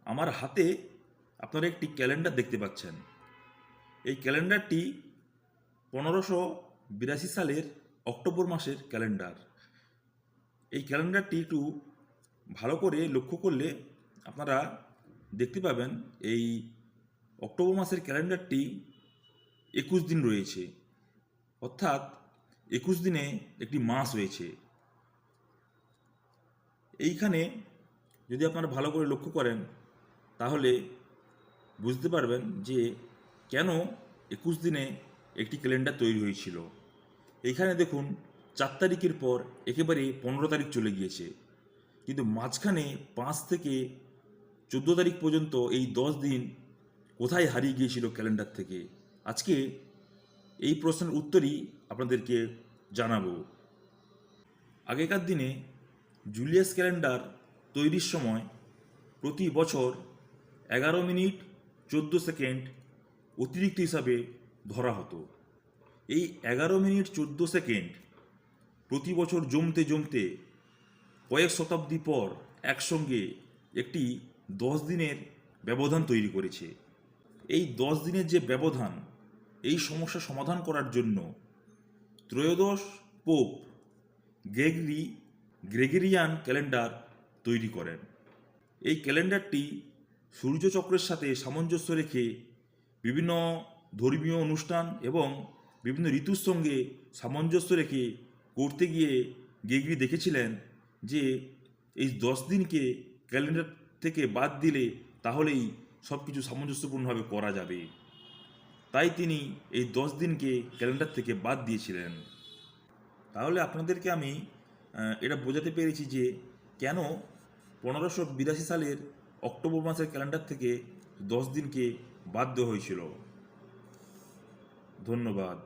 আমার হাতে আপনারা একটি ক্যালেন্ডার দেখতে পাচ্ছেন। এই ক্যালেন্ডারটি 1582 সালের অক্টোবর মাসের ক্যালেন্ডার। এই ক্যালেন্ডারটি একটু ভালো করে লক্ষ্য করলে আপনারা দেখতে পাবেন এই অক্টোবর মাসের ক্যালেন্ডারটি 21 দিন রয়েছে, অর্থাৎ 21 দিনে একটি মাস রয়েছে। এইখানে যদি আপনারা ভালো করে লক্ষ্য করেন তাহলে বুঝতে পারবেন যে কেন 21 দিনে একটি ক্যালেন্ডার তৈরি হয়েছিল। এইখানে দেখুন 4 তারিখের পর একেবারে 15 তারিখ চলে গিয়েছে, কিন্তু মাঝখানে 5 থেকে 14 তারিখ পর্যন্ত এই 10 দিন কোথায় হারিয়ে গিয়েছিল ক্যালেন্ডার থেকে? আজকে এই প্রশ্নের উত্তরই আপনাদেরকে জানাবো। আগেকার দিনে জুলিয়াস ক্যালেন্ডার তৈরির সময় প্রতি বছর 11 মিনিট 14 সেকেন্ড অতিরিক্ত হিসাবে ধরা হতো। এই 11 মিনিট 14 সেকেন্ড প্রতি বছর জমতে জমতে কয়েক শতাব্দী পর একসঙ্গে একটি 10 দিনের ব্যবধান তৈরি করেছে। এই 10 দিনের যে ব্যবধান, এই সমস্যা সমাধান করার জন্য ত্রয়োদশ পোপ গ্রেগরিয়ান ক্যালেন্ডার তৈরি করেন। এই ক্যালেন্ডারটি সূর্যচক্রের সাথে সামঞ্জস্য রেখে বিভিন্ন ধর্মীয় অনুষ্ঠান এবং বিভিন্ন ঋতুর সঙ্গে সামঞ্জস্য রেখে করতে গিয়ে গ্রেগরি দেখেছিলেন যে এই 10 দিনকে ক্যালেন্ডার থেকে বাদ দিলে তাহলেই সব কিছু সামঞ্জস্যপূর্ণভাবে করা যাবে। তাই তিনি এই 10 দিনকে ক্যালেন্ডার থেকে বাদ দিয়েছিলেন। তাহলে আপনাদেরকে আমি এটা বোঝাতে পেরেছি যে কেন 1582 সালের অক্টোবর মাসের ক্যালেন্ডার থেকে 10 দিনকে বাদ দেওয়া হয়েছিল। ধন্যবাদ।